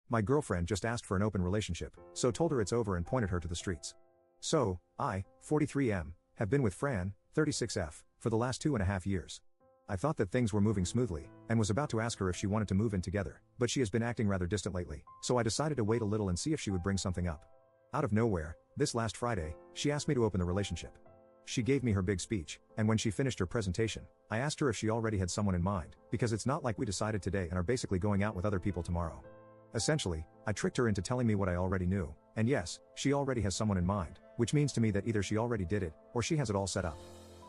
My girlfriend just asked for an open relationship, so told her it's over and pointed her to the streets. So, I, 43M, have been with Fran, 36F, for the last 2.5 years. I thought that things were moving smoothly, and was about to ask her if she wanted to move in together, but she has been acting rather distant lately, so I decided to wait a little and see if she would bring something up. Out of nowhere, this last Friday, she asked me to open the relationship. She gave me her big speech, and when she finished her presentation, I asked her if she already had someone in mind, because it's not like we decided today and are basically going out with other people tomorrow. Essentially, I tricked her into telling me what I already knew, and yes, she already has someone in mind, which means to me that either she already did it, or she has it all set up.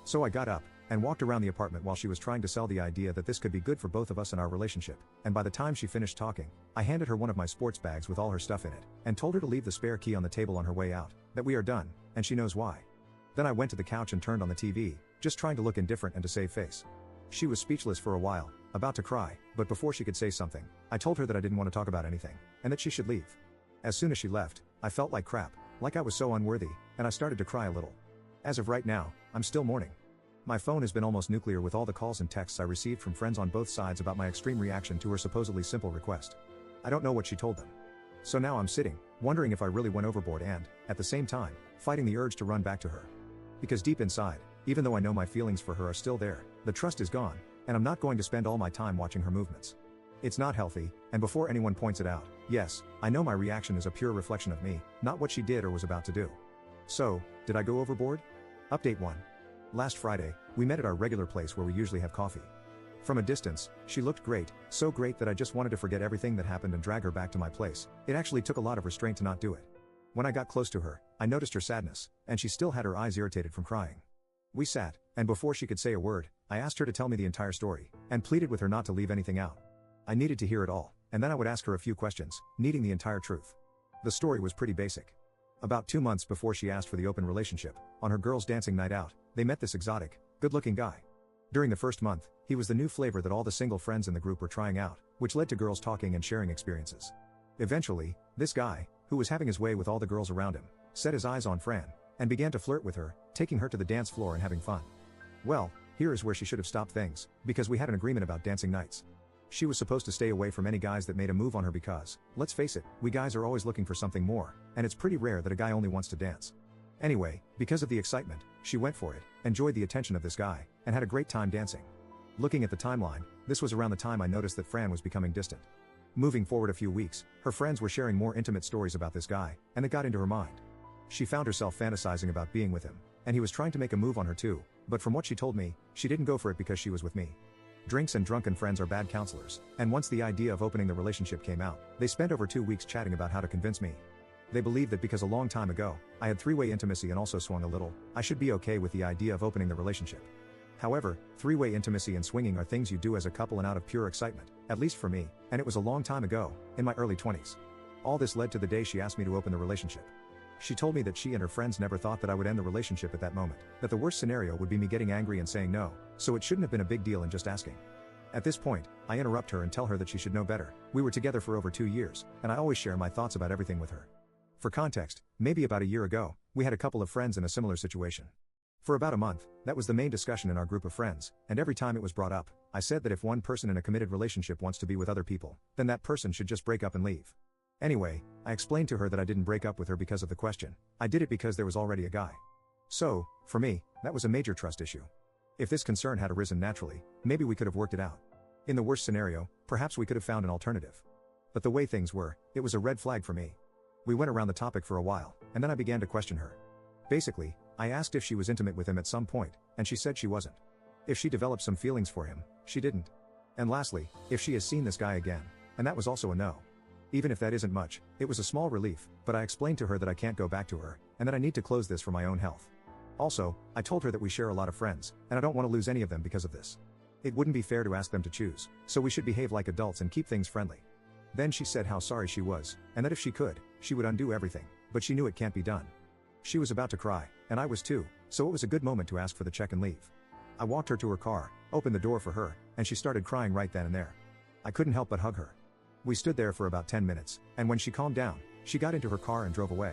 So I got up, and walked around the apartment while she was trying to sell the idea that this could be good for both of us in our relationship, and by the time she finished talking, I handed her one of my sports bags with all her stuff in it, and told her to leave the spare key on the table on her way out, that we are done, and she knows why. Then I went to the couch and turned on the TV, just trying to look indifferent and to save face. She was speechless for a while, about to cry, but before she could say something, I told her that I didn't want to talk about anything, and that she should leave. As soon as she left, I felt like crap, like I was so unworthy, and I started to cry a little. As of right now, I'm still mourning. My phone has been almost nuclear with all the calls and texts I received from friends on both sides about my extreme reaction to her supposedly simple request. I don't know what she told them. So now I'm sitting, wondering if I really went overboard and, at the same time, fighting the urge to run back to her. Because deep inside, even though I know my feelings for her are still there, the trust is gone, and I'm not going to spend all my time watching her movements. It's not healthy, and before anyone points it out, yes, I know my reaction is a pure reflection of me, not what she did or was about to do. So, did I go overboard? Update 1. Last Friday, we met at our regular place where we usually have coffee. From a distance, she looked great, so great that I just wanted to forget everything that happened and drag her back to my place. It actually took a lot of restraint to not do it. When I got close to her, I noticed her sadness, and she still had her eyes irritated from crying. We sat, and before she could say a word, I asked her to tell me the entire story, and pleaded with her not to leave anything out. I needed to hear it all, and then I would ask her a few questions, needing the entire truth. The story was pretty basic. About 2 months before she asked for the open relationship, on her girls' dancing night out, they met this exotic, good-looking guy. During the first month, he was the new flavor that all the single friends in the group were trying out, which led to girls talking and sharing experiences. Eventually, this guy, who was having his way with all the girls around him, set his eyes on Fran, and began to flirt with her, taking her to the dance floor and having fun. Well, here is where she should have stopped things, because we had an agreement about dancing nights. She was supposed to stay away from any guys that made a move on her because, let's face it, we guys are always looking for something more, and it's pretty rare that a guy only wants to dance. Anyway, because of the excitement, she went for it, enjoyed the attention of this guy, and had a great time dancing. Looking at the timeline, this was around the time I noticed that Fran was becoming distant. Moving forward a few weeks, her friends were sharing more intimate stories about this guy, and it got into her mind. She found herself fantasizing about being with him, and he was trying to make a move on her too, but from what she told me, she didn't go for it because she was with me. Drinks and drunken friends are bad counselors, and once the idea of opening the relationship came out, they spent over 2 weeks chatting about how to convince me. They believed that because a long time ago, I had three-way intimacy and also swung a little, I should be okay with the idea of opening the relationship. However, three-way intimacy and swinging are things you do as a couple and out of pure excitement, at least for me, and it was a long time ago, in my early 20s. All this led to the day she asked me to open the relationship. She told me that she and her friends never thought that I would end the relationship at that moment, that the worst scenario would be me getting angry and saying no, so it shouldn't have been a big deal in just asking. At this point, I interrupt her and tell her that she should know better. We were together for over 2 years, and I always share my thoughts about everything with her. For context, maybe about a year ago, we had a couple of friends in a similar situation. For about a month, that was the main discussion in our group of friends, and every time it was brought up, I said that if one person in a committed relationship wants to be with other people, then that person should just break up and leave. Anyway, I explained to her that I didn't break up with her because of the question. I did it because there was already a guy. So, for me, that was a major trust issue. If this concern had arisen naturally, maybe we could have worked it out. In the worst scenario, perhaps we could have found an alternative. But the way things were, it was a red flag for me. We went around the topic for a while, and then I began to question her. Basically, I asked if she was intimate with him at some point, and she said she wasn't. If she developed some feelings for him, she didn't. And lastly, if she has seen this guy again, and that was also a no. Even if that isn't much, it was a small relief, but I explained to her that I can't go back to her, and that I need to close this for my own health. Also, I told her that we share a lot of friends, and I don't want to lose any of them because of this. It wouldn't be fair to ask them to choose, so we should behave like adults and keep things friendly. Then she said how sorry she was, and that if she could, she would undo everything, but she knew it can't be done. She was about to cry, and I was too, so it was a good moment to ask for the check and leave. I walked her to her car, opened the door for her, and she started crying right then and there. I couldn't help but hug her. We stood there for about 10 minutes, and when she calmed down, she got into her car and drove away.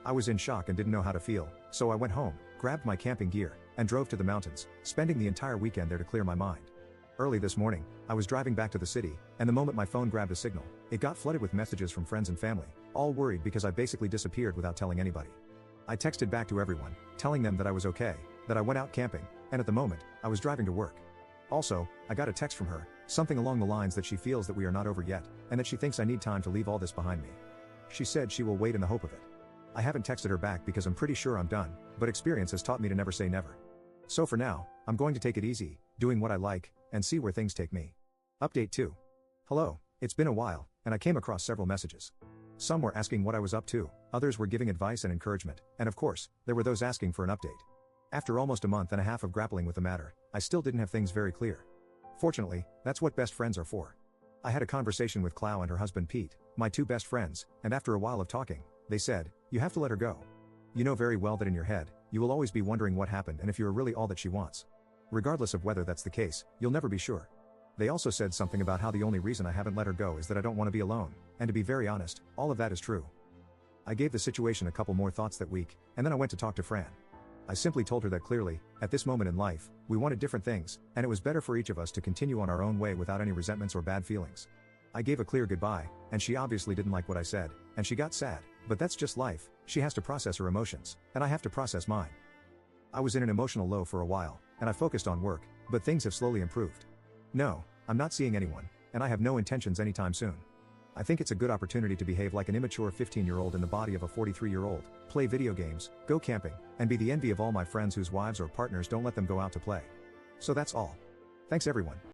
I was in shock and didn't know how to feel, so I went home, grabbed my camping gear, and drove to the mountains, spending the entire weekend there to clear my mind. Early this morning, I was driving back to the city, and the moment my phone grabbed a signal, it got flooded with messages from friends and family, all worried because I basically disappeared without telling anybody. I texted back to everyone, telling them that I was okay, that I went out camping, and at the moment, I was driving to work. Also, I got a text from her, something along the lines that she feels that we are not over yet, and that she thinks I need time to leave all this behind me. She said she will wait in the hope of it. I haven't texted her back because I'm pretty sure I'm done, but experience has taught me to never say never. So for now, I'm going to take it easy, doing what I like, and see where things take me. Update 2. Hello, it's been a while, and I came across several messages. Some were asking what I was up to, others were giving advice and encouragement, and of course, there were those asking for an update. After almost a month and a half of grappling with the matter, I still didn't have things very clear. Fortunately, that's what best friends are for. I had a conversation with Clau and her husband Pete, my two best friends, and after a while of talking, they said, "You have to let her go. You know very well that in your head, you will always be wondering what happened and if you are really all that she wants. Regardless of whether that's the case, you'll never be sure." They also said something about how the only reason I haven't let her go is that I don't want to be alone, and to be very honest, all of that is true. I gave the situation a couple more thoughts that week, and then I went to talk to Fran. I simply told her that clearly, at this moment in life, we wanted different things, and it was better for each of us to continue on our own way without any resentments or bad feelings. I gave a clear goodbye, and she obviously didn't like what I said, and she got sad, but that's just life. She has to process her emotions, and I have to process mine. I was in an emotional low for a while, and I focused on work, but things have slowly improved. No, I'm not seeing anyone, and I have no intentions anytime soon. I think it's a good opportunity to behave like an immature 15-year-old in the body of a 43-year-old, play video games, go camping, and be the envy of all my friends whose wives or partners don't let them go out to play. So that's all. Thanks everyone.